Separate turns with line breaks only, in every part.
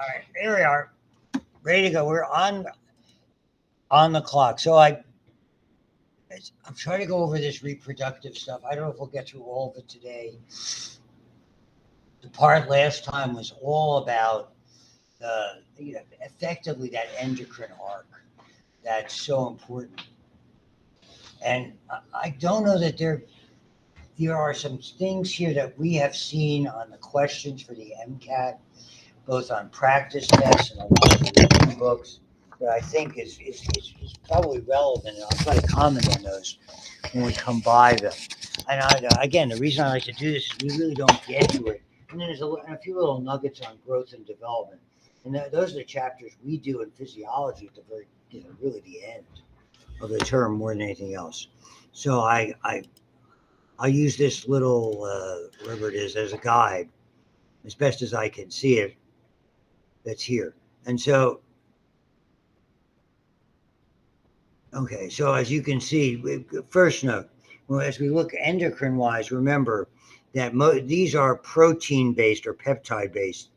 All right, here we are, ready to go. We're on the clock. I'm trying to go over this reproductive stuff. I don't know if we'll get through all of it today. The part last time was all about effectively that endocrine arc that's so important. And I don't know that there are some things here that we have seen on the questions for the MCAT, both on practice tests and a lot of the review books, that I think is probably relevant, and I'll try to comment on those when we come by them. And again, the reason I like to do this is we really don't get to it. And then there's a few little nuggets on growth and development. And those are the chapters we do in physiology at the very, really the end of the term more than anything else. So I use this little, whatever it is, as a guide, as best as I can see it, that's here. And so, okay, so as you can see, first note, well, as we look endocrine-wise, remember that these are protein-based or peptide-based.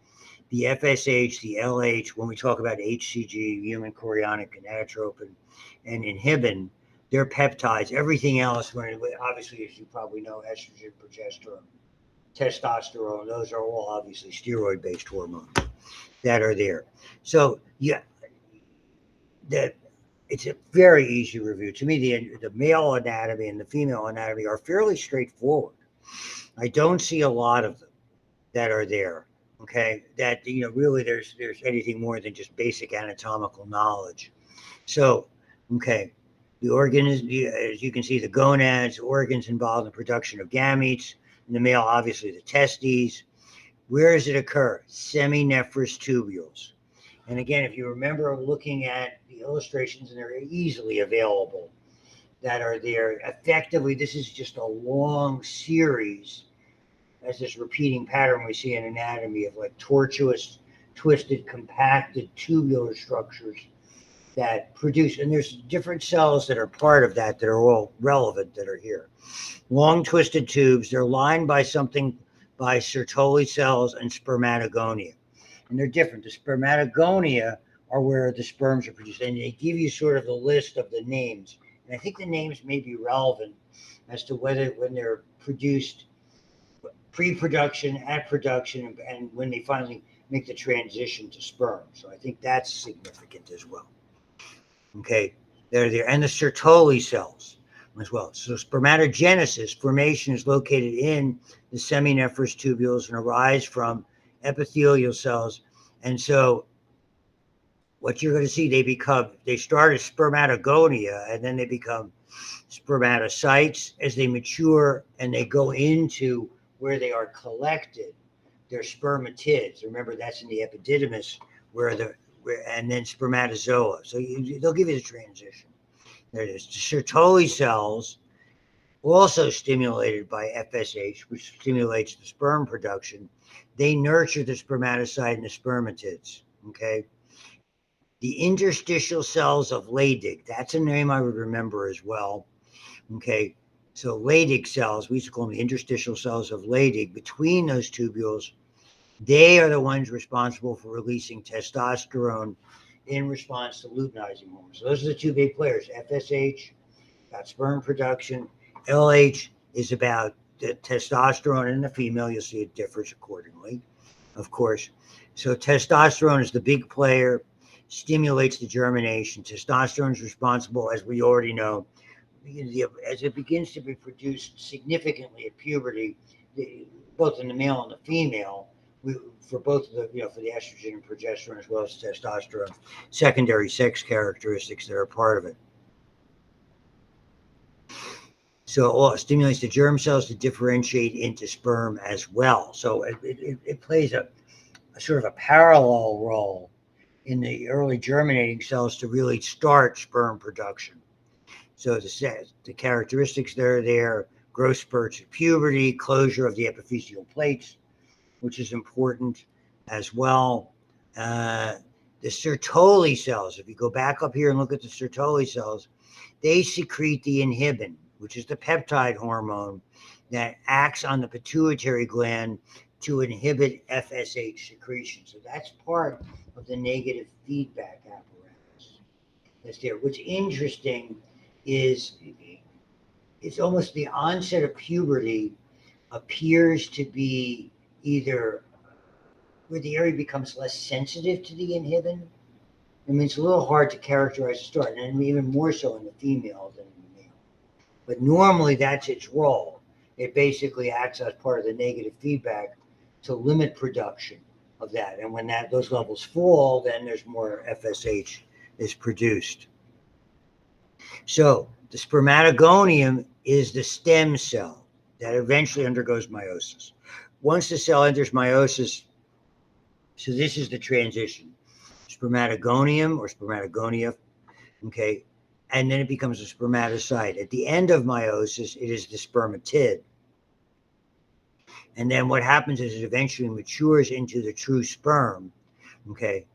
The FSH, the LH, when we talk about HCG, human chorionic gonadotropin, and inhibin, they're peptides. Everything else, obviously, as you probably know, estrogen, progesterone, testosterone, those are all obviously steroid-based hormones that are there. So, yeah, it's a very easy review. To me, the male anatomy and the female anatomy are fairly straightforward. I don't see a lot of them that are there. Okay, that really there's anything more than just basic anatomical knowledge. So, okay, the organ is, as you can see, the gonads, organs involved in the production of gametes. In the male, obviously the testes. Where does it occur? Seminephros tubules. And again, if you remember looking at the illustrations, and they're easily available, that are there, effectively, this is just a long series as this repeating pattern we see in anatomy of like tortuous, twisted, compacted tubular structures that produce, and there's different cells that are part of that are all relevant that are here. Long twisted tubes, they're lined by Sertoli cells and spermatogonia. And they're different. The spermatogonia are where the sperms are produced, and they give you sort of the list of the names. And I think the names may be relevant as to whether when they're produced pre-production, at production, and when they finally make the transition to sperm. So I think that's significant as well. Okay, they're there. And the Sertoli cells as well. So spermatogenesis, formation, is located in the seminephros tubules and arise from epithelial cells. And so what you're going to see, they start as spermatogonia, and then they become spermatocytes as they mature, and they go into where they are collected. They're spermatids. Remember, that's in the epididymis, and then spermatozoa. So they'll give you the transition. There it is. The Sertoli cells, also stimulated by FSH, which stimulates the sperm production, they nurture the spermatocyte and the spermatids. Okay. The interstitial cells of Leydig, that's a name I would remember as well. Okay. So Leydig cells, we used to call them the interstitial cells of Leydig, between those tubules, they are the ones responsible for releasing testosterone in response to luteinizing hormones. So those are the two big players. FSH, about sperm production. LH is about the testosterone in the female. You'll see it differs accordingly, of course. So testosterone is the big player, stimulates the germination. Testosterone is responsible, as we already know, as it begins to be produced significantly at puberty, both in the male and the female, for both of the, for the estrogen and progesterone, as well as testosterone, secondary sex characteristics that are part of it. So it stimulates the germ cells to differentiate into sperm as well. So it plays a sort of a parallel role in the early germinating cells to really start sperm production. So the characteristics that are there, growth spurts at puberty, closure of the epiphyseal plates, which is important as well. The Sertoli cells, if you go back up here and look at the Sertoli cells, they secrete the inhibin, which is the peptide hormone that acts on the pituitary gland to inhibit FSH secretion. So that's part of the negative feedback apparatus that's there. What's interesting is it's almost the onset of puberty appears to be either where the area becomes less sensitive to the inhibin. I mean, it's a little hard to characterize the start, and even more so in the female than in the male. But normally that's its role. It basically acts as part of the negative feedback to limit production of that. And when those levels fall, then there's more FSH is produced. So the spermatogonium is the stem cell that eventually undergoes meiosis. Once the cell enters meiosis, so this is the transition. Spermatogonium or spermatogonia, okay, and then it becomes a spermatocyte. At the end of meiosis, it is the spermatid. And then what happens is it eventually matures into the true sperm, okay,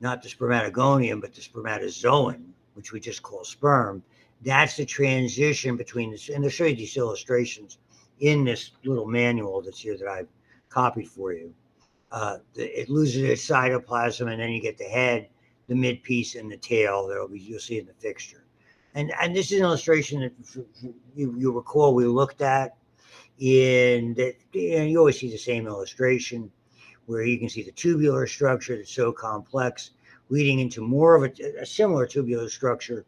not the spermatogonium, but the spermatozoan, which we just call sperm. That's the transition between this, and I'll show you these illustrations in this little manual that's here that I've copied for you. It loses its cytoplasm, and then you get the head, the midpiece, and the tail. You'll see in the fixture. And this is an illustration that you recall we looked at in that, and you always see the same illustration where you can see the tubular structure that's so complex, leading into more of a similar tubular structure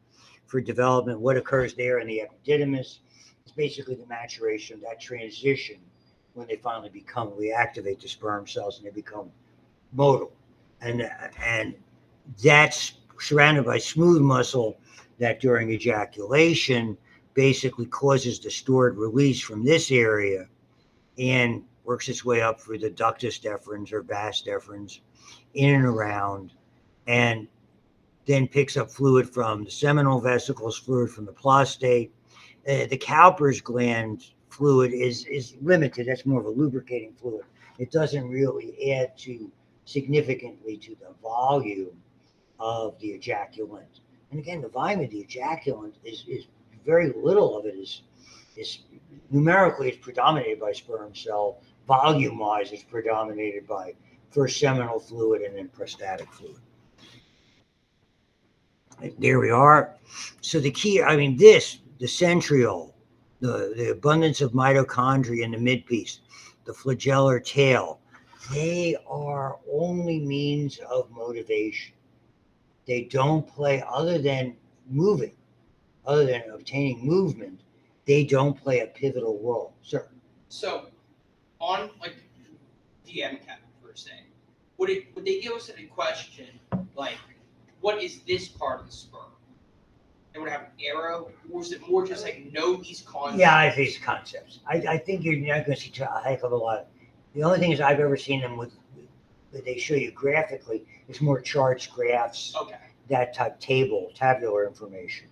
for development. What occurs there in the epididymis is basically the maturation of that transition when they finally reactivate the sperm cells and they become motile. And that's surrounded by smooth muscle that during ejaculation basically causes the stored release from this area and works its way up through the ductus deferens or vas deferens in and around, and then picks up fluid from the seminal vesicles, fluid from the prostate. The Cowper's gland fluid is limited. That's more of a lubricating fluid. It doesn't really add significantly to the volume of the ejaculant. And again, the volume of the ejaculant is very little of it is numerically it's predominated by sperm cell. Volume-wise, it's predominated by first seminal fluid and then prostatic fluid. There we are. So the key, the centriole, the abundance of mitochondria in the midpiece, the flagellar tail, they are only means of motivation. They don't play, other than moving, other than obtaining movement, they don't play a pivotal role. Sir?
So, on like the MCAT per se, would they give us a question like, what is this part of the sperm? They would have an arrow, or is it more just like know these concepts?
Yeah, I think it's concepts. I think you're not going to see a heck of a lot. The only thing is I've ever seen them with that they show you graphically is more charts, graphs,
okay,
that type tabular information.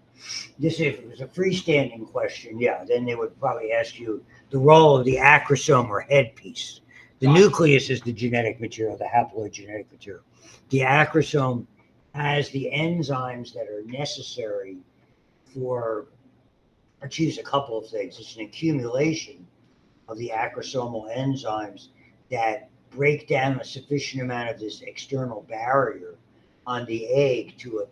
If it was a freestanding question, yeah, then they would probably ask you the role of the acrosome or headpiece. The nucleus is the genetic material, the haploid genetic material. The acrosome has the enzymes that are necessary for achieves a couple of things. It's an accumulation of the acrosomal enzymes that break down a sufficient amount of this external barrier on the egg to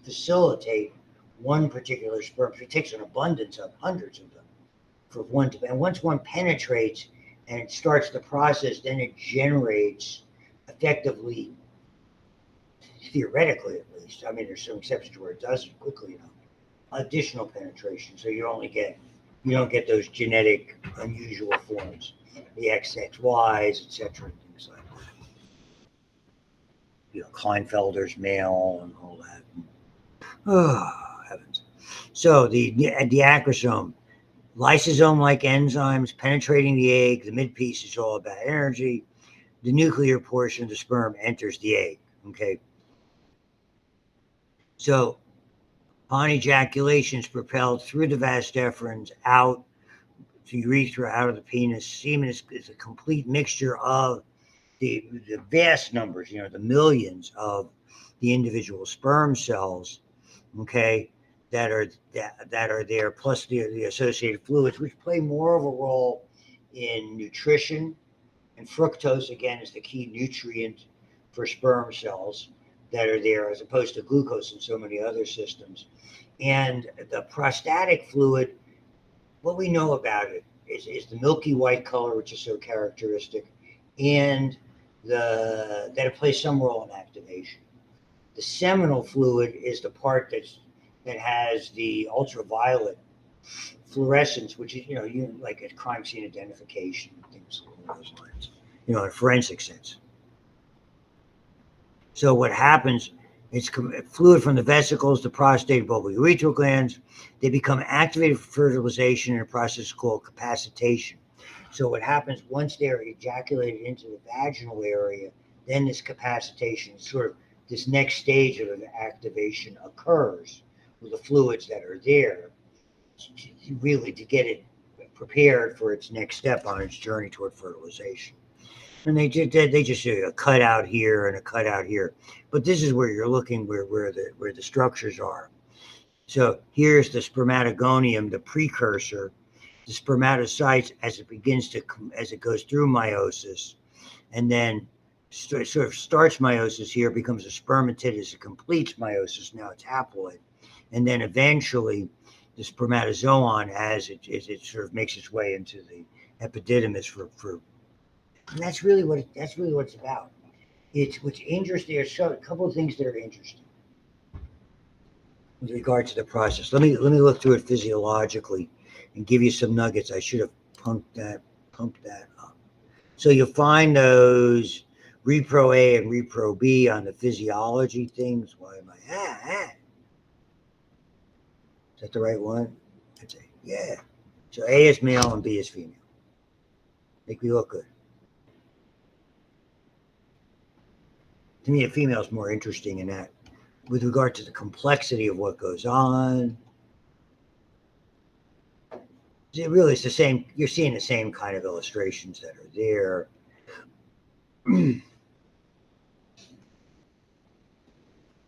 facilitate one particular sperm. It takes an abundance of hundreds of them for one to, and once one penetrates and it starts the process, then it generates effectively, theoretically at least. I mean, there's some exceptions where it doesn't quickly enough. Additional penetration, so you don't get those genetic unusual forms, the XXYs, etc., and things like that. Klinefelter's male and all that. Oh heavens! So the acrosome, lysosome-like enzymes penetrating the egg. The midpiece is all about energy. The nuclear portion of the sperm enters the egg. Okay. So upon ejaculation, is propelled through the vas deferens out to urethra, out of the penis. Semen is a complete mixture of the vast numbers, the millions of the individual sperm cells, okay, that are there, plus the associated fluids, which play more of a role in nutrition And fructose, again, is the key nutrient for sperm cells that are there, as opposed to glucose in so many other systems. And the prostatic fluid, what we know about it is the milky white color, which is so characteristic, and that it plays some role in activation. The seminal fluid is the part that has the ultraviolet fluorescence, which is, like a crime scene identification, things along those lines, in a forensic sense. So what happens, it's fluid from the vesicles, the prostate, bulbourethral glands. They become activated for fertilization in a process called capacitation. So what happens once they're ejaculated into the vaginal area, then this capacitation, sort of this next stage of activation occurs with the fluids that are there, really to get it prepared for its next step on its journey toward fertilization. And they just do a cutout here and a cutout here, but this is where you're looking where the structures are. So here's the spermatogonium, the precursor, the spermatocytes as it goes through meiosis, and then sort of starts meiosis here, becomes a spermatid as it completes meiosis. Now it's haploid, and then eventually the spermatozoon as it sort of makes its way into the epididymis for. And that's really what it's about. It's what's interesting. There's a couple of things that are interesting with regard to the process. Let me look through it physiologically and give you some nuggets. I should have pumped that up. So you'll find those repro A and repro B on the physiology things. Why am I? Is that the right one? That's A. Yeah. So A is male and B is female. Make me look good. To me, a female is more interesting in that, with regard to the complexity of what goes on. It really is the same. You're seeing the same kind of illustrations that are there. And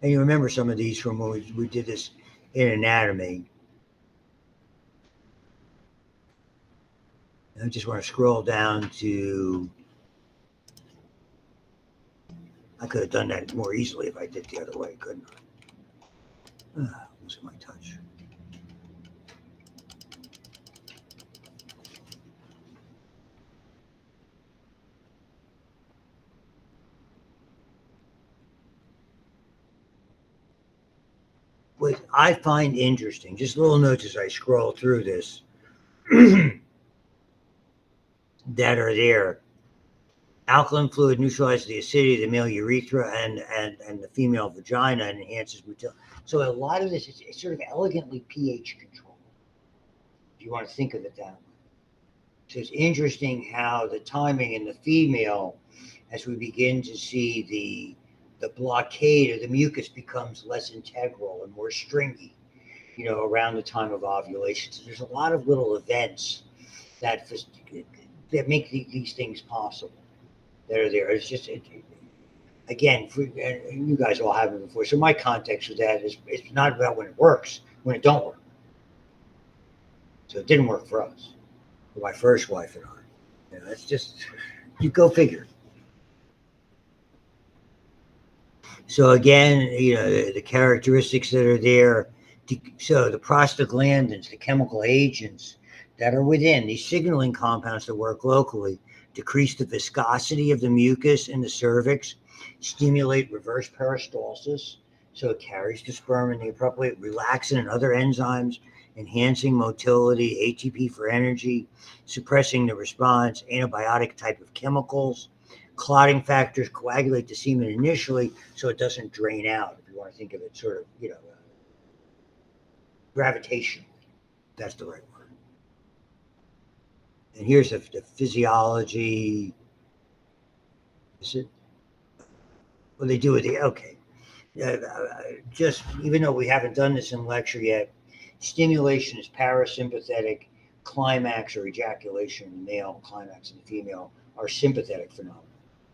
you remember some of these from when we did this in anatomy. I just want to scroll down to. I could have done that more easily if I did the other way, couldn't I? Losing my touch. What I find interesting, just little notes as I scroll through this, that are there. Alkaline fluid neutralizes the acidity of the male urethra and the female vagina and enhances motility. So a lot of this is sort of elegantly pH controlled, if you want to think of it that way. So it's interesting how the timing in the female, as we begin to see the blockade of the mucus becomes less integral and more stringy, around the time of ovulation. So there's a lot of little events that make these things possible that are there. It's just, again, you guys all have it before. So my context with that is it's not about when it works, when it don't work. So it didn't work for us, for my first wife and I. That's just, you go figure. So again, the characteristics that are there. So the prostaglandins, the chemical agents that are within these signaling compounds that work locally, decrease the viscosity of the mucus in the cervix, stimulate reverse peristalsis, so it carries the sperm in the appropriate, relaxin and other enzymes, enhancing motility, ATP for energy, suppressing the response, antibiotic type of chemicals. Clotting factors coagulate the semen initially so it doesn't drain out, if you want to think of it sort of, gravitation. That's the right word. And here's the physiology. Is it? What they do with okay. Just, even though we haven't done this in lecture yet, stimulation is parasympathetic, climax or ejaculation in the male, climax in the female are sympathetic phenomena.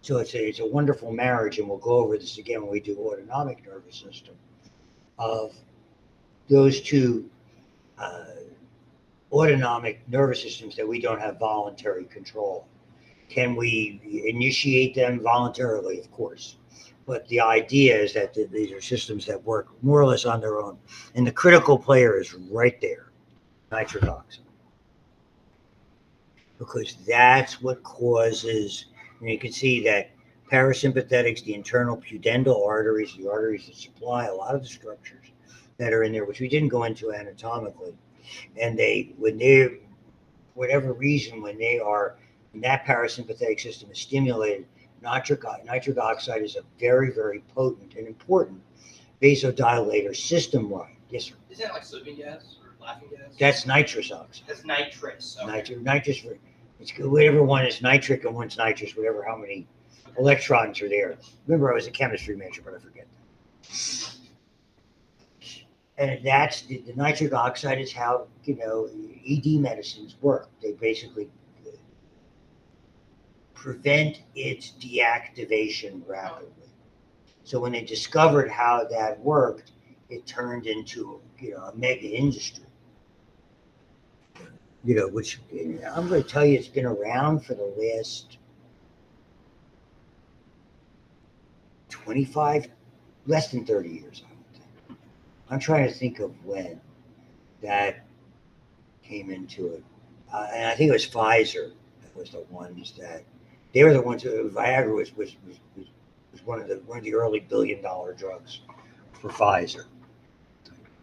So it's a wonderful marriage, and we'll go over this again when we do autonomic nervous system, of those two autonomic nervous systems that we don't have voluntary control. Can we initiate them voluntarily? Of course. But the idea is that these are systems that work more or less on their own. And the critical player is right there, nitric oxide. Because that's what causes, and you can see that parasympathetics, the internal pudendal arteries, the arteries that supply a lot of the structures that are in there, which we didn't go into anatomically. And whatever reason, when they are, when that parasympathetic system is stimulated, nitric oxide is a very, very potent and important vasodilator system-wide. Yes, sir.
Is that like sleeping gas or laughing gas?
That's nitrous oxide.
That's nitrous. Okay.
Nitrous. It's whatever one is nitric and one's nitrous, whatever how many electrons are there. Remember, I was a chemistry major, but I forget that. And that's the nitric oxide is how ED medicines work. They basically prevent its deactivation rapidly. So when they discovered how that worked, it turned into a mega industry. Which I'm going to tell you, it's been around for the last 25, less than 30 years, I would think. I'm trying to think of when that came into it. And I think it was Pfizer that was the ones that, they were the ones who, Viagra was one of the early billion-dollar drugs for Pfizer.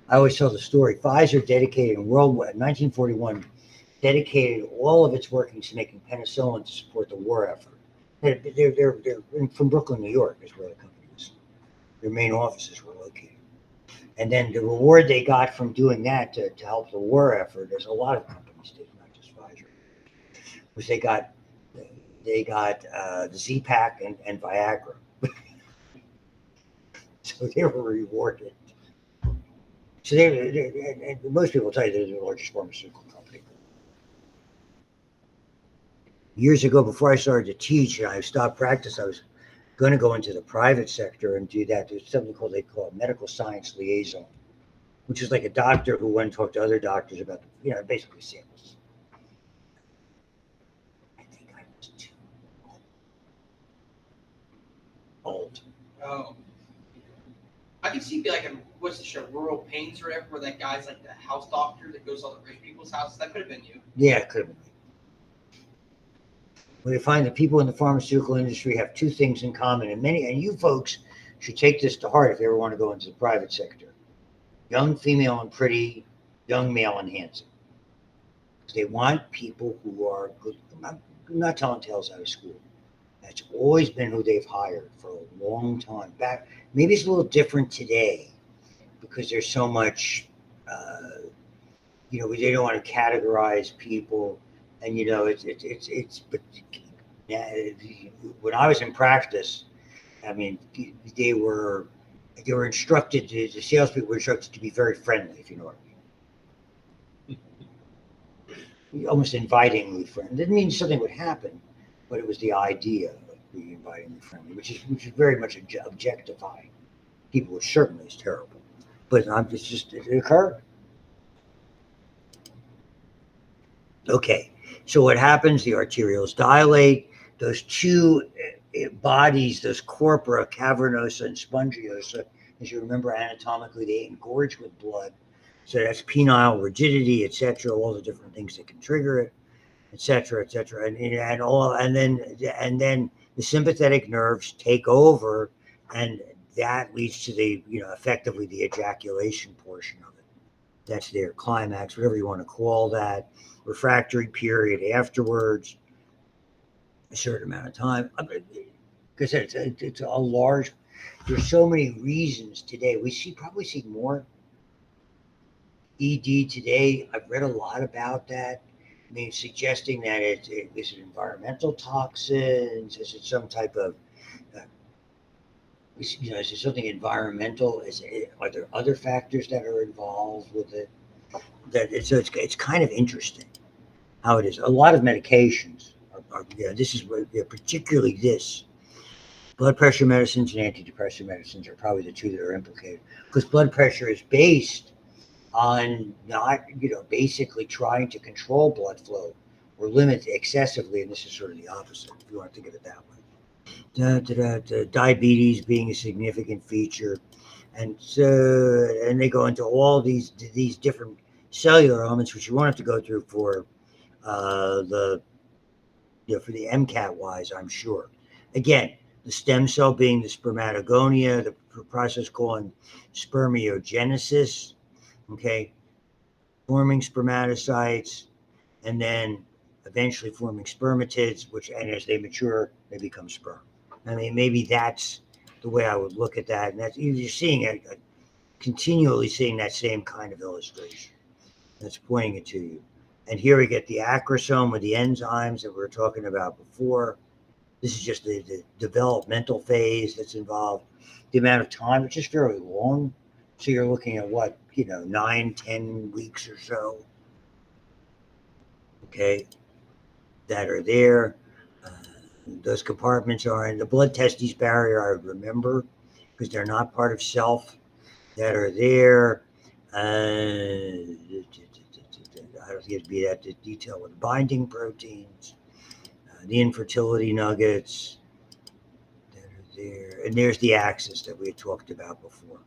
I always tell the story. Pfizer dedicated in 1941, dedicated all of its workings to making penicillin to support the war effort. They're from Brooklyn, New York, is where the company was. Their main offices were located. And then the reward they got from doing that to help the war effort, as a lot of companies did, not just Pfizer, was they got the Z-Pak and Viagra. So they were rewarded. So and most people tell you they're the largest pharmaceutical company. Years ago, before I started to teach and I stopped practice, I was going to go into the private sector and do that. There's something they call a medical science liaison, which is like a doctor who went and talked to other doctors about, basically samples. I think I was too old.
Oh. I can see like what's the show, Rural Pains or whatever, where that guy's like the house doctor that goes to all the rich people's houses. That could have been you.
Yeah, it could have been. We find that people in the pharmaceutical industry have two things in common, and you folks should take this to heart if you ever want to go into the private sector. Young female and pretty, young male and handsome. They want people who are good. I'm not telling tales out of school. That's always been who they've hired for a long time. Back, maybe it's a little different today because there's so much, they don't want to categorize people. And, but when I was in practice, I mean, they were instructed, the salespeople were instructed to be very friendly, if you know what I mean. Almost invitingly friendly. Didn't mean something would happen, but it was the idea of being invitingly friendly, which is very much objectifying people, which certainly is terrible. But it occurred. Okay, so what happens? The arterioles dilate. Those two bodies, those corpora, cavernosa and spongiosa, as you remember anatomically, they engorge with blood. So that's penile rigidity, etc. All the different things that can trigger it, etc., etc. And then the sympathetic nerves take over, and that leads to effectively the ejaculation portion of it. That's their climax, whatever you want to call that. Refractory period afterwards, a certain amount of time. Because it's a large. There's so many reasons today. We probably see more ED today. I've read a lot about that. I mean, suggesting that is it environmental toxins? Is it some type of is it something environmental? Are there other factors that are involved with it? It's kind of interesting how it is. A lot of medications this is particularly this. Blood pressure medicines and antidepressant medicines are probably the two that are implicated, because blood pressure is based on not, basically trying to control blood flow or limit excessively, and this is sort of the opposite, if you want to think of it that way. Diabetes being a significant feature, and they go into all these different cellular elements, which you won't have to go through for the for the MCAT wise, I'm sure. Again, the stem cell being the spermatogonia, the process called spermiogenesis, okay, forming spermatocytes, and then eventually forming spermatids, which, and as they mature, they become sperm. I mean, maybe that's the way I would look at that. And that's, you're seeing it, continually seeing that same kind of illustration that's pointing it to you. And here we get the acrosome with the enzymes that we were talking about before. This is just the developmental phase that's involved. The amount of time, which is fairly long. So you're looking at what, 9-10 weeks or so. Okay, that are there. Those compartments are in the blood testes barrier, I would remember, because they're not part of self, that are there. I don't think it'd be that detail with binding proteins, the infertility nuggets that are there. And there's the axis that we had talked about before.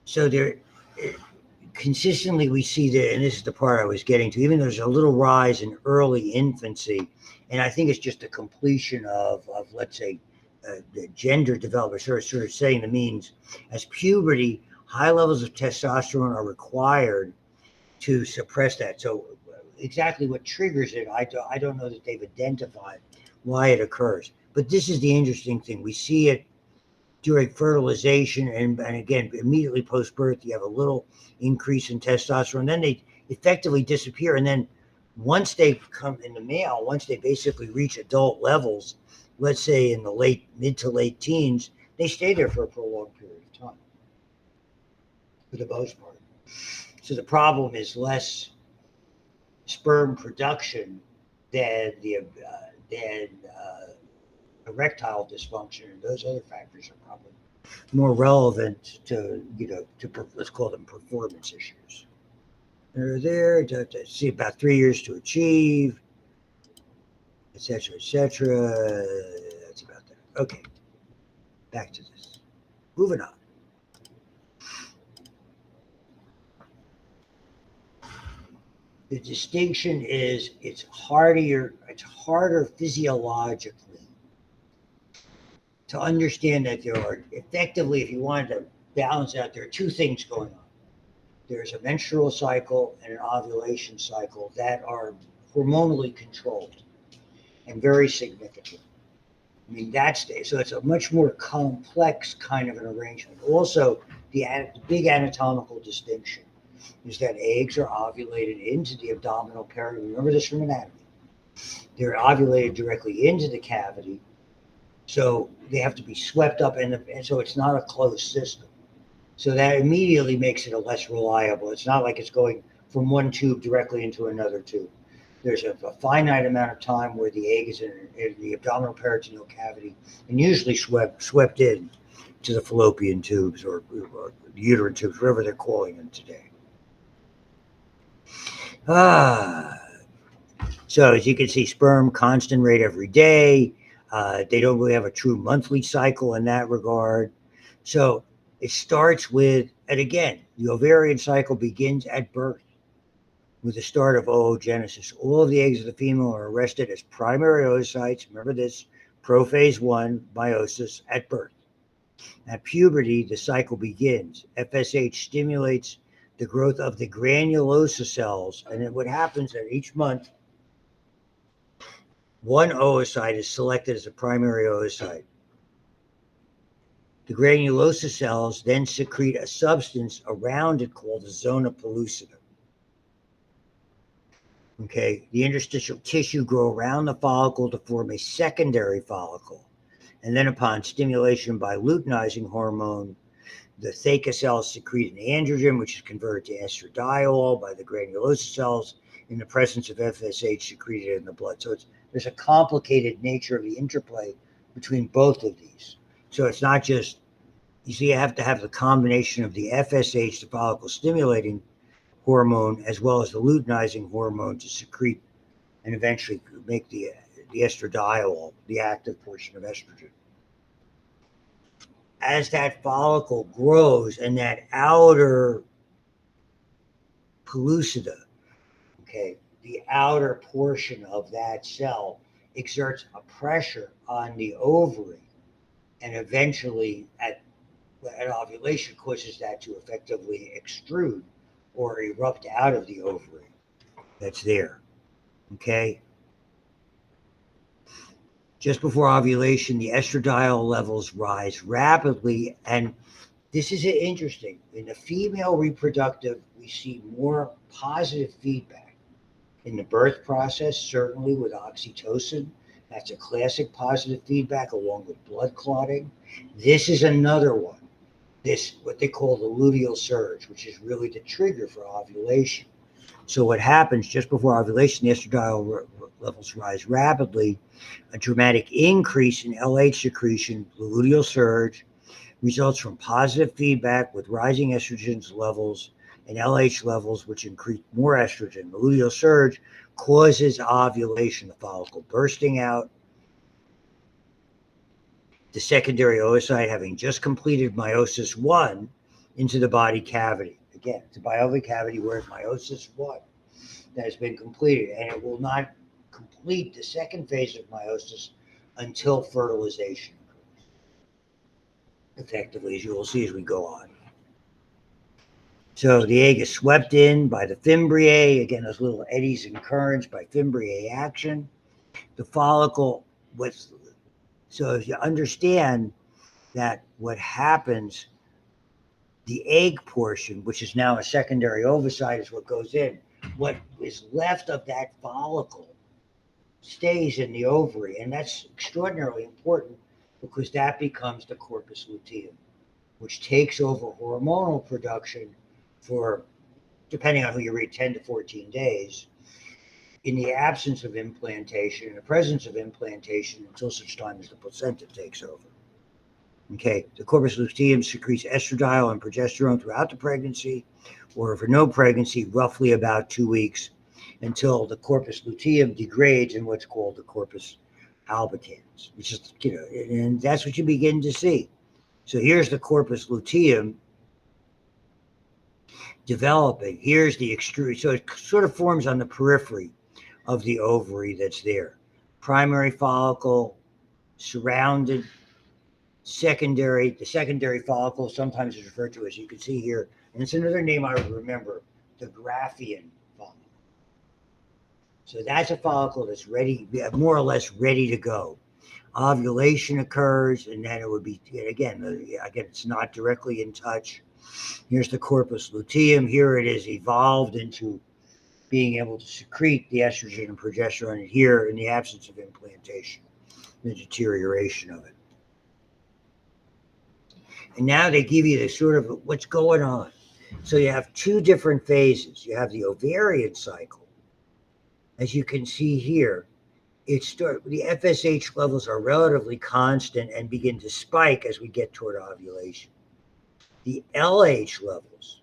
So there, consistently we see that, and this is the part I was getting to, even though there's a little rise in early infancy, and I think it's just a completion of let's say, the gender development, sort of saying the means, as puberty, high levels of testosterone are required to suppress that. So exactly what triggers it, I don't know that they've identified why it occurs. But this is the interesting thing. We see it during fertilization, and again, immediately post-birth, you have a little increase in testosterone. Then they effectively disappear. And then once they come in the male, once they basically reach adult levels, let's say in the mid to late teens, they stay there for a prolonged period of time, for the most part. So the problem is less sperm production than erectile dysfunction, and those other factors are probably more relevant to let's call them performance issues. They're there to see about 3 years to achieve, etc., etc. That's about that. Okay, back to this. Moving on. The distinction is it's harder physiologically to understand that there are effectively, if you wanted to balance out, there are two things going on. There's a menstrual cycle and an ovulation cycle that are hormonally controlled and very significant. I mean, so it's a much more complex kind of an arrangement. Also, the big anatomical distinction is that eggs are ovulated into the abdominal perineum. Remember this from anatomy. They're ovulated directly into the cavity, so they have to be swept up, and so it's not a closed system. So that immediately makes it a less reliable. It's not like it's going from one tube directly into another tube. There's a finite amount of time where the egg is in the abdominal peritoneal cavity and usually swept in to the fallopian tubes or uterine tubes, whatever they're calling them today. So as you can see, sperm constant rate every day. They don't really have a true monthly cycle in that regard. So it starts with, and again, the ovarian cycle begins at birth with the start of oogenesis. All of the eggs of the female are arrested as primary oocytes. Remember this, prophase 1, meiosis, at birth. At puberty, the cycle begins. FSH stimulates the growth of the granulosa cells, and then what happens at each month, one oocyte is selected as a primary oocyte. The granulosa cells then secrete a substance around it called the zona pellucida. Okay, the interstitial tissue grow around the follicle to form a secondary follicle. And then upon stimulation by luteinizing hormone, the theca cells secrete an androgen, which is converted to estradiol by the granulosa cells in the presence of FSH secreted in the blood. So there's a complicated nature of the interplay between both of these. So it's not just, you see, you have to have the combination of the FSH, the follicle stimulating hormone as well as the luteinizing hormone to secrete and eventually make the estradiol, the active portion of estrogen. As that follicle grows and that outer pellucida, okay, the outer portion of that cell exerts a pressure on the ovary and eventually at ovulation causes that to effectively extrude or erupt out of the ovary that's there. Okay. Just before ovulation, the estradiol levels rise rapidly. And this is interesting. In the female reproductive, we see more positive feedback. In the birth process, certainly with oxytocin, that's a classic positive feedback along with blood clotting. This is another one. This, what they call the luteal surge, which is really the trigger for ovulation. So what happens just before ovulation, the estradiol levels rise rapidly. A dramatic increase in LH secretion, the luteal surge, results from positive feedback with rising estrogen levels and LH levels, which increase more estrogen. The luteal surge causes ovulation, the follicle bursting out, the secondary oocyte having just completed meiosis 1 into the body cavity. Again, it's a biovascular cavity where meiosis 1 that has been completed, and it will not complete the second phase of meiosis until fertilization occurs. Effectively, as you will see as we go on. So the egg is swept in by the fimbriae, again, those little eddies and currents by fimbriae action. The follicle was, so if you understand that what happens, the egg portion, which is now a secondary oocyte, is what goes in. What is left of that follicle stays in the ovary, and that's extraordinarily important because that becomes the corpus luteum, which takes over hormonal production for, depending on who you read, 10 to 14 days in the absence of implantation, in the presence of implantation, until such time as the placenta takes over. Okay, the corpus luteum secretes estradiol and progesterone throughout the pregnancy, or for no pregnancy, roughly about 2 weeks, until the corpus luteum degrades in what's called the corpus albicans, which is, and that's what you begin to see. So here's the corpus luteum developing. Here's the extrude. So it sort of forms on the periphery of the ovary that's there. Primary follicle surrounded. Secondary, the secondary follicle sometimes is referred to, as you can see here, and it's another name I would remember, the Graafian follicle. So that's a follicle that's ready, more or less ready to go. Ovulation occurs, and then it would be, again, it's not directly in touch. Here's the corpus luteum. Here it is evolved into being able to secrete the estrogen and progesterone, here in the absence of implantation, the deterioration of it. And now they give you the sort of what's going on. So you have two different phases. You have the ovarian cycle. As you can see here, the FSH levels are relatively constant and begin to spike as we get toward ovulation. The LH levels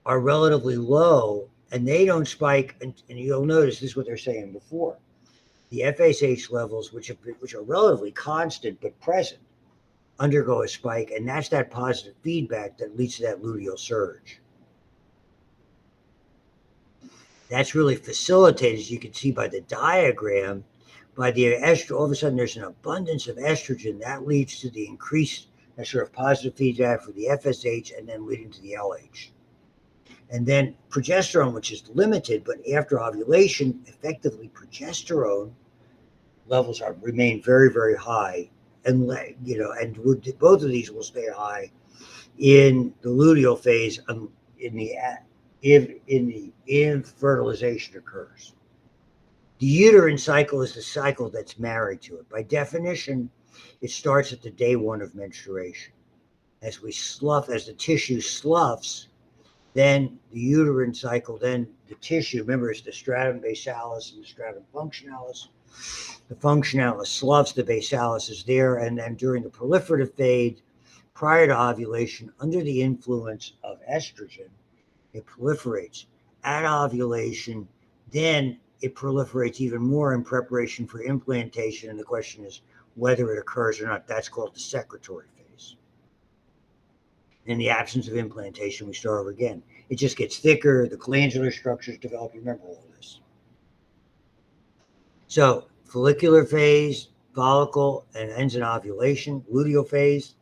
are relatively low, and they don't spike, and you'll notice this is what they're saying before. The FSH levels, which are relatively constant but present, undergo a spike, and that's that positive feedback that leads to that luteal surge. That's really facilitated, as you can see by the diagram, by the estrogen. All of a sudden, there's an abundance of estrogen that leads to the increased, that sort of positive feedback for the FSH, and then leading to the LH. And then progesterone, which is limited, but after ovulation, effectively progesterone levels remain very, very high. And both of these will stay high in the luteal phase if fertilization occurs. The uterine cycle is the cycle that's married to it. By definition, it starts at the day 1 of menstruation. As the tissue sloughs, then the uterine cycle, then the tissue, remember, it's the stratum basalis and the stratum functionalis. The functionalis sloughs, the basalis is there, and then during the proliferative phase, prior to ovulation, under the influence of estrogen, It proliferates at ovulation, then it proliferates even more in preparation for implantation. And the question is whether it occurs or not. That's called the secretory phase. In the absence of implantation, we start over again. It just gets thicker, the glandular structures develop. You remember all this. So, follicular phase, follicle, and ends in ovulation. Luteal phase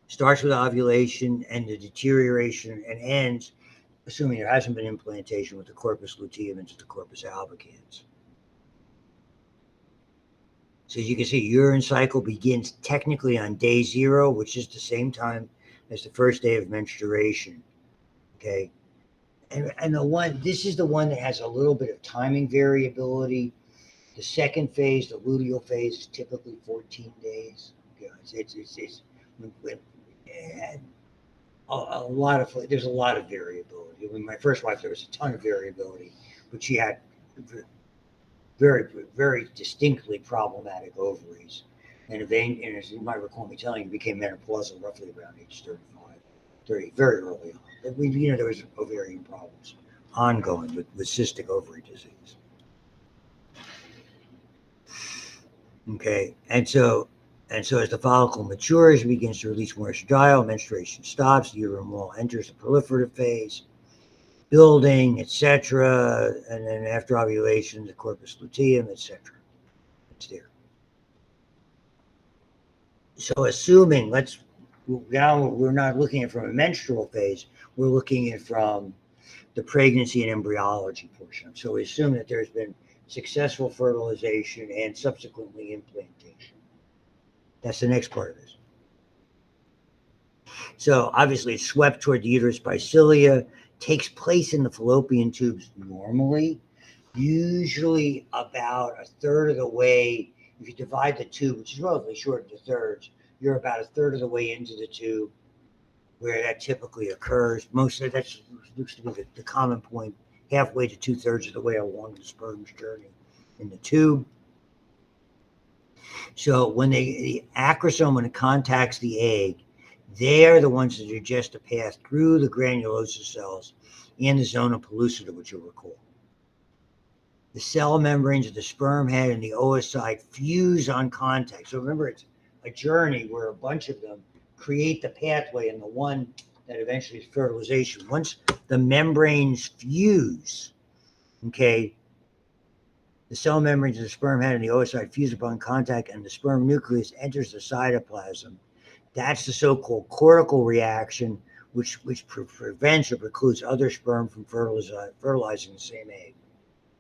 starts with ovulation and the deterioration and ends, assuming there hasn't been implantation, with the corpus luteum into the corpus albicans. So as you can see, urine cycle begins technically on day 0, which is the same time as the first day of menstruation. Okay. And this is the one that has a little bit of timing variability. The second phase, the luteal phase, is typically 14 days. It's a lot of, there's a lot of variability. With my first wife, there was a ton of variability, but she had very, very distinctly problematic ovaries. And as you might recall me telling you, became menopausal roughly around age 35, 30, very early on. There was ovarian problems ongoing with cystic ovary disease. Okay, and so as the follicle matures, it begins to release more estradiol, menstruation stops, the uterine wall enters the proliferative phase, building, etc., and then after ovulation, the corpus luteum, etc. It's there. So assuming, now we're not looking at it from a menstrual phase, we're looking at it from the pregnancy and embryology portion. So we assume that there's been successful fertilization and subsequently implantation. That's the next part of this. So obviously it's swept toward the uterus by cilia, takes place in the fallopian tubes normally, usually about a third of the way. If you divide the tube, which is relatively short into thirds, you're about a third of the way into the tube where that typically occurs. Most of that looks to be the common point, halfway to 2/3 of the way along the sperm's journey in the tube. So when the acrosome, when it contacts the egg, they're the ones that are just a path through the granulosa cells and the zona pellucida, which you'll recall. The cell membranes of the sperm head and the oocyte fuse on contact. So remember, it's a journey where a bunch of them create the pathway, and the one that eventually is fertilization. Once the membranes fuse, okay, the cell membranes of the sperm head and the oocyte fuse upon contact, and the sperm nucleus enters the cytoplasm. That's the so-called cortical reaction, which prevents or precludes other sperm from fertilizing the same egg.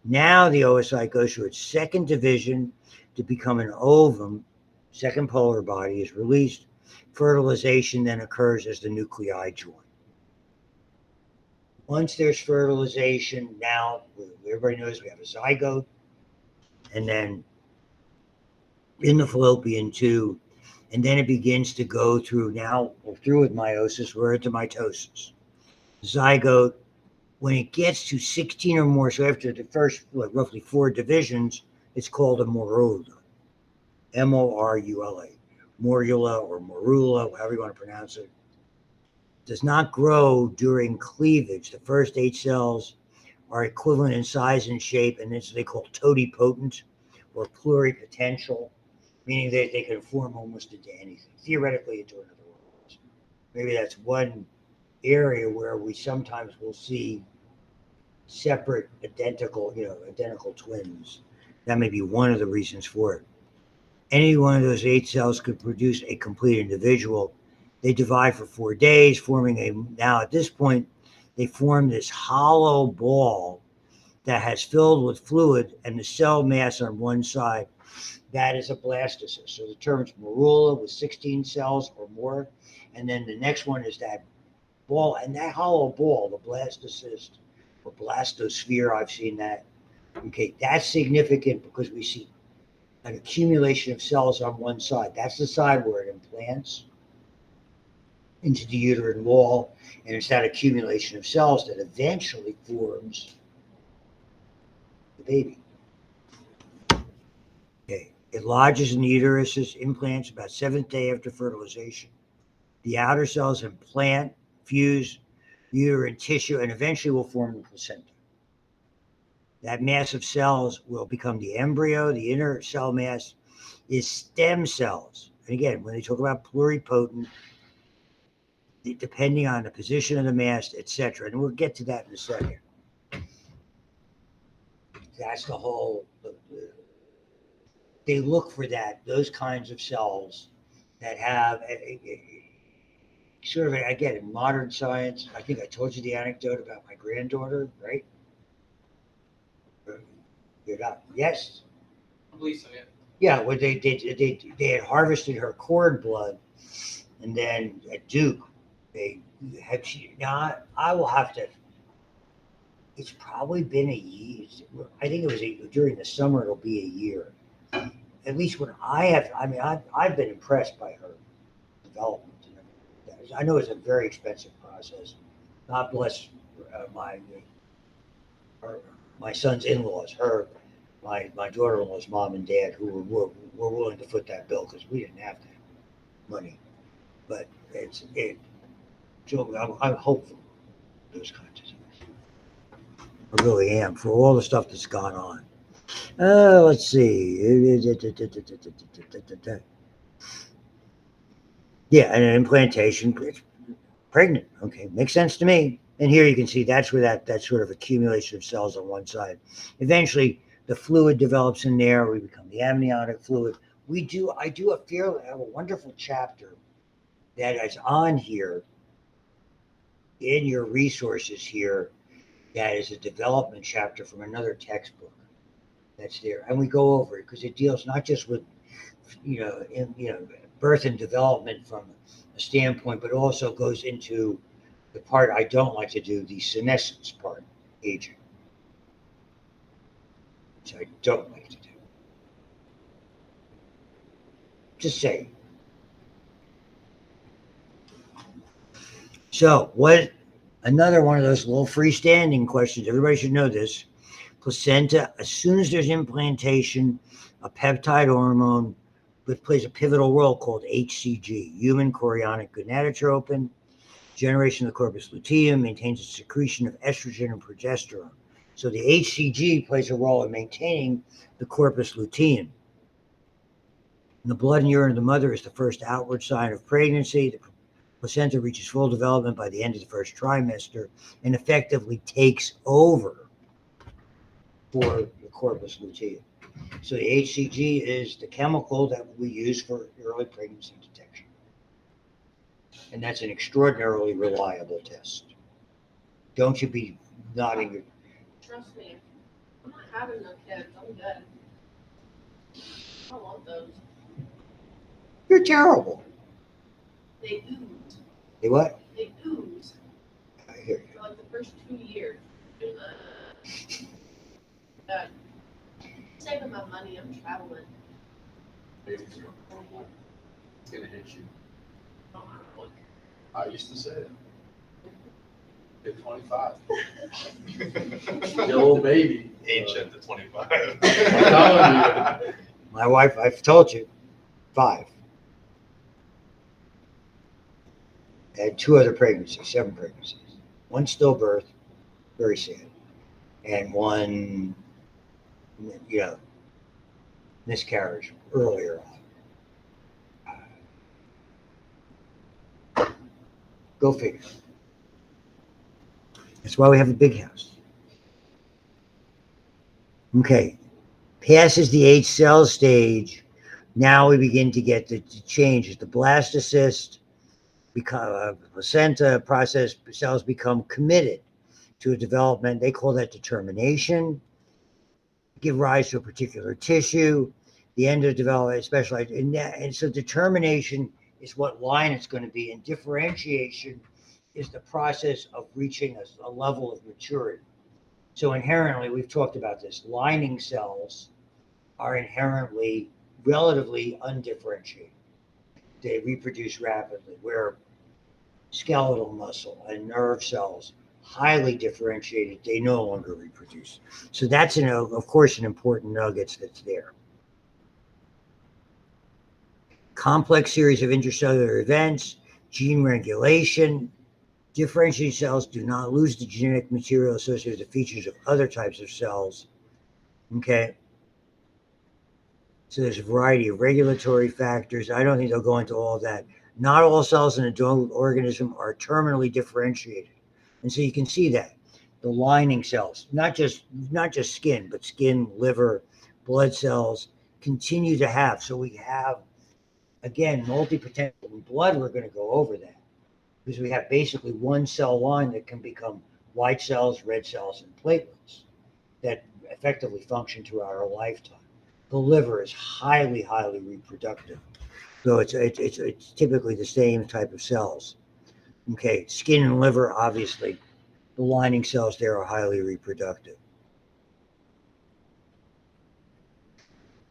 Now the oocyte goes through its second division to become an ovum. Second polar body is released. Fertilization then occurs as the nuclei join. Once there's fertilization, now everybody knows we have a zygote, and then in the fallopian tube, and then it begins to go through. Now we're through with meiosis, we're into mitosis. Zygote, when it gets to 16 or more, so after the first roughly 4 divisions, it's called a morula. M-O-R-U-L-A. Morula or morula, however you want to pronounce it. Does not grow during cleavage. The first 8 cells are equivalent in size and shape, and it's they call totipotent or pluripotential, meaning they can form almost into anything, theoretically into another organism. Maybe that's one area where we sometimes will see separate identical twins. That may be one of the reasons for it. Any one of those 8 cells could produce a complete individual. They divide for 4 days, now at this point, they form this hollow ball that has filled with fluid and the cell mass on one side. That is a blastocyst. So the term is morula with 16 cells or more. And then the next one is that ball, and that hollow ball, the blastocyst or blastosphere, I've seen that. Okay, that's significant because we see an accumulation of cells on one side. That's the side where it implants into the uterine wall, and it's that accumulation of cells that eventually forms the baby. Okay, it lodges in the uterus, implants about 7th day after fertilization. The outer cells implant, fuse uterine tissue, and eventually will form the placenta. That mass of cells will become the embryo. The inner cell mass is stem cells. And again, when they talk about pluripotent, depending on the position of the mass, etc. And we'll get to that in a second. That's the whole, they look for that, those kinds of cells that have sort of, again, in modern science, I think I told you the anecdote about my granddaughter, right? You're not, yes?
I believe so, yeah.
Yeah, well, they had harvested her cord blood, and then at Duke, they had, now I will have to, it's probably been a year. I think it was during the summer, it'll be a year. At least when I've been impressed by her development. I know it's a very expensive process. God bless my son's in-laws, my daughter-in-law's mom and dad, who were willing to foot that bill because we didn't have that money. But so I'm hopeful those kinds of things. I really am, for all the stuff that's gone on. Let's see. Yeah, and an implantation, it's pregnant. Okay, makes sense to me. And here you can see that's where that sort of accumulation of cells on one side. Eventually, the fluid develops in there. We become the amniotic fluid. I have a wonderful chapter that is on here in your resources here. That is a development chapter from another textbook that's there, and we go over it because it deals not just with birth and development from a standpoint, but also goes into the part I don't like to do, the senescence part, aging, which I don't like to do. Just saying. So, what? Another one of those little freestanding questions. Everybody should know this. Placenta, as soon as there's implantation, a peptide hormone that plays a pivotal role called HCG, human chorionic gonadotropin. Generation of the corpus luteum maintains the secretion of estrogen and progesterone. So the HCG plays a role in maintaining the corpus luteum. And the blood and urine of the mother is the first outward sign of pregnancy. The placenta reaches full development by the end of the first trimester and effectively takes over for the corpus luteum. So the HCG is the chemical that we use for early pregnancy detection. And that's an extraordinarily reliable test. Don't you be nodding your...
Trust me, I'm not having no kids. I'm good. I don't want those.
You're terrible.
They ooze.
They what?
They ooze.
I hear you.
For like the first 2 years. God. Saving my money. I'm traveling.
It's gonna hit you. I used to say it. At 25. Your old baby.
Ancient to 25.
I'm telling you.
My wife, I've told you, 5. Had 2 other pregnancies, 7 pregnancies. 1 stillbirth, very sad. And 1, miscarriage earlier on. Go figure. That's why we have a big house. Okay. Passes the 8 cell stage. Now we begin to get the changes. The blastocyst, placenta process, cells become committed to a development. They call that determination. Give rise to a particular tissue. The end of development, specialized in that. And so determination is what line it's going to be, and differentiation is the process of reaching a level of maturity. So inherently, we've talked about this, lining cells are inherently relatively undifferentiated. They reproduce rapidly, where skeletal muscle and nerve cells, highly differentiated, they no longer reproduce. So that's, of course, an important nugget that's there. Complex series of intracellular events, gene regulation, Differentiating cells do not lose the genetic material associated with the features of other types of cells. Okay. So there's a variety of regulatory factors. I don't think they'll go into all of that. Not all cells in an adult organism are terminally differentiated. And so you can see that. The lining cells, not just skin, but skin, liver, blood cells continue to have. So we have, again, multi-potential. In blood, we're going to go over that because we have basically one cell line that can become white cells, red cells, and platelets that effectively function throughout our lifetime. The liver is highly, highly reproductive. So it's typically the same type of cells. Okay, skin and liver, obviously, the lining cells there are highly reproductive.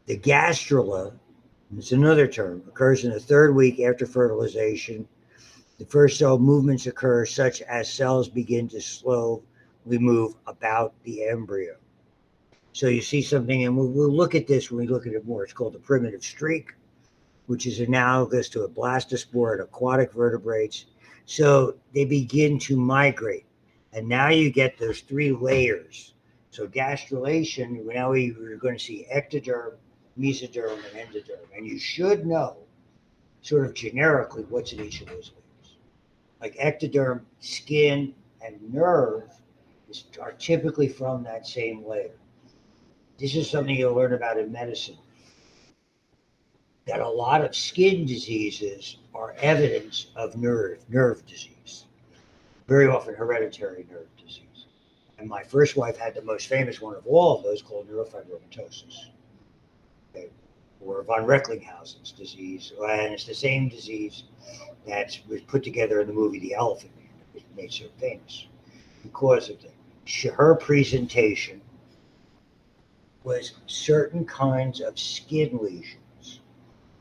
The gastrula, it's another term, occurs in the third week after fertilization. The first cell movements occur such as cells begin to slowly move about the embryo. So you see something, and we'll look at this when we look at it more. It's called the primitive streak, which is analogous to a blastospore in aquatic vertebrates. So they begin to migrate. And now you get those three layers. So gastrulation, now we're going to see ectoderm, mesoderm, and endoderm. And you should know, sort of generically, what's in each of those layers. Like ectoderm, skin, and nerve are typically from that same layer. This is something you'll learn about in medicine. That a lot of skin diseases are evidence of nerve disease, very often hereditary nerve disease. And my first wife had the most famous one of all of those called neurofibromatosis, okay, or von Recklinghausen's disease. And it's the same disease that was put together in the movie The Elephant Man, that was made so famous because of her presentation was certain kinds of skin lesions.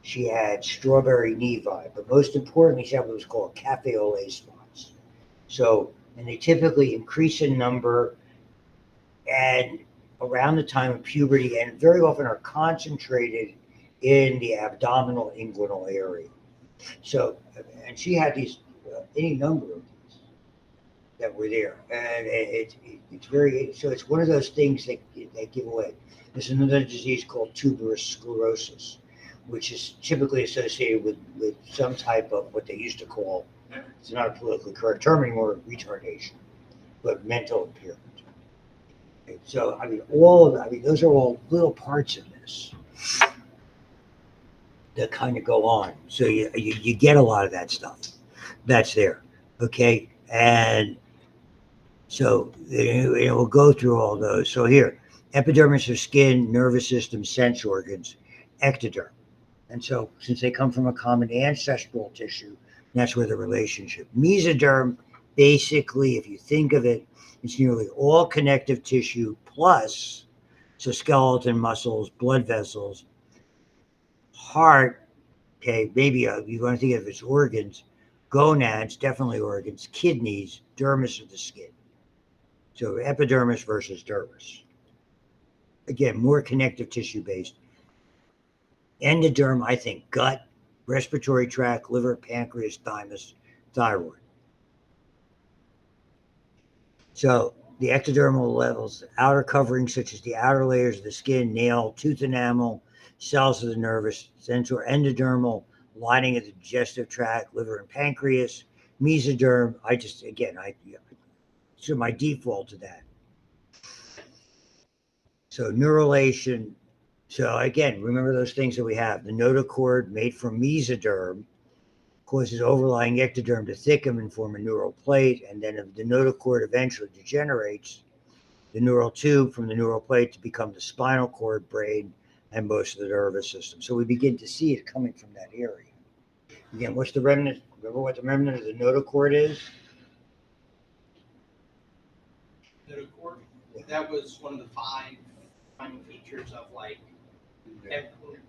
She had strawberry nevi, but most importantly, she had what was called cafe au lait spots. So, and they typically increase in number and around the time of puberty, and very often are concentrated in the abdominal inguinal area. So, and she had these, any number of these that were there, and it's very, so it's one of those things that give away. There's another disease called tuberous sclerosis, which is typically associated with some type of what they used to call, it's not a politically correct term anymore, retardation, but mental impairment. Okay, so those are all little parts of this that kind of go on. So you get a lot of that stuff that's there. Okay, and so we'll go through all those. So here, epidermis of skin, nervous system, sense organs, ectoderm. And so since they come from a common ancestral tissue, that's where the relationship. Mesoderm, basically, if you think of it, it's nearly all connective tissue plus, so skeleton, muscles, blood vessels, heart, okay, maybe you want to think of it as organs, gonads, definitely organs, kidneys, dermis of the skin. So epidermis versus dermis. Again, more connective tissue based. Endoderm, I think, gut, respiratory tract, liver, pancreas, thymus, thyroid. So the ectodermal levels, outer coverings such as the outer layers of the skin, nail, tooth enamel, cells of the nervous, central endodermal, lining of the digestive tract, liver and pancreas, mesoderm. So my default to that. So neurulation. So again, remember those things that we have. The notochord made from mesoderm causes overlying ectoderm to thicken and form a neural plate, and then if the notochord eventually degenerates, the neural tube from the neural plate to become the spinal cord, brain, and most of the nervous system. So we begin to see it coming from that area. Again, what's the remnant? Remember what the remnant of the notochord is?
Notochord. That was one of the five final features of like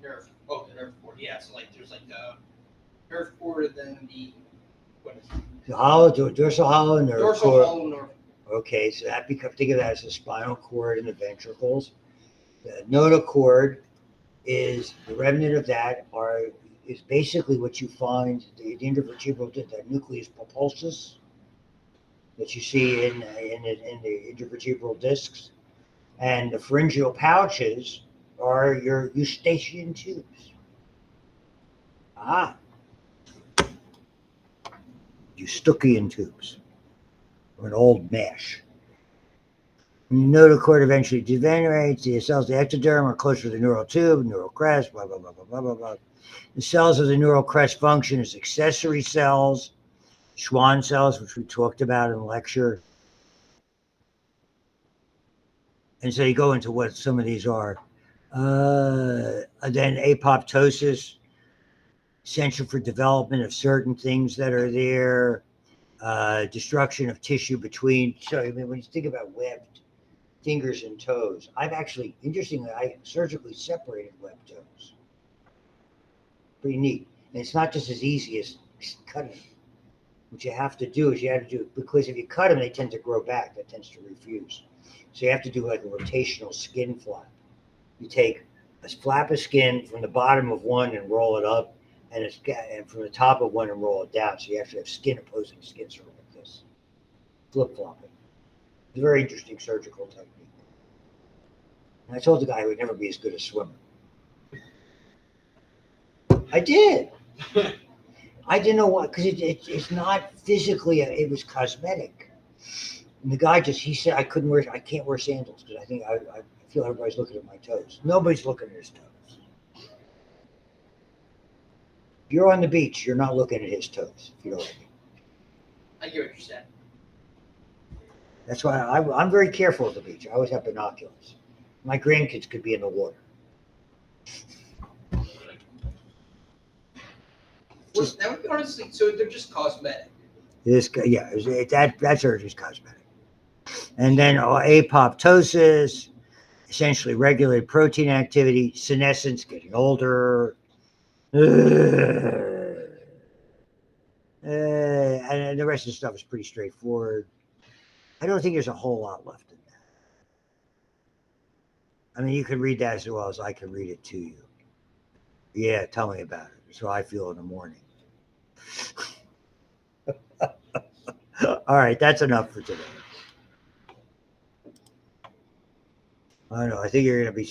nerve. Oh, the nerve cord. Yeah. So like there's like the nerve cord, and then the what is it?
The dorsal hollow nerve
Dorsal
cord.
hollow nerve.
Okay, so that think of that as the spinal cord and the ventricles. The notochord is the remnant of that is basically what you find the intervertebral, the nucleus pulposus. that you see in the intervertebral discs, and the pharyngeal pouches are your eustachian tubes. Ah, Eustachian tubes, or an old mash. Notochord eventually degenerates. The cells of the ectoderm are closer to the neural tube, neural crest, blah, blah, blah, blah, blah, blah, blah. The cells of the neural crest function as accessory cells, Schwann cells, which we talked about in the lecture. And so you go into what some of these are. Then apoptosis, essential for development of certain things that are there. Destruction of tissue between. So I mean, when you think about webbed fingers and toes, I've actually, interestingly, I surgically separated webbed toes. Pretty neat. And it's not just as easy as cutting them. What you have to do is because if you cut them, they tend to grow back. That tends to refuse. So you have to do like a rotational skin flap. You take a flap of skin from the bottom of one and roll it up, and from the top of one and roll it down. So you actually have skin opposing skin, sort of like this, flip flopping. It's a very interesting surgical technique. And I told the guy I would never be as good a swimmer. I did. I didn't know why, because it's not physically, it was cosmetic. And the guy he said I can't wear sandals because I feel everybody's looking at my toes. Nobody's looking at his toes. If you're on the beach, you're not looking at his toes, if you know what I mean.
I get what you're saying.
That's why I'm very careful at the beach. I always have binoculars. My grandkids could be in the water.
Well, that would be honestly, so they're just cosmetic.
That surgery's cosmetic. And then apoptosis, essentially regulated protein activity, senescence, getting older. And the rest of the stuff is pretty straightforward. I don't think there's a whole lot left in that. I mean, you can read that as well as I can read it to you. Yeah, tell me about it. So I feel in the morning. All right, that's enough for today. I don't know. I think you're going to be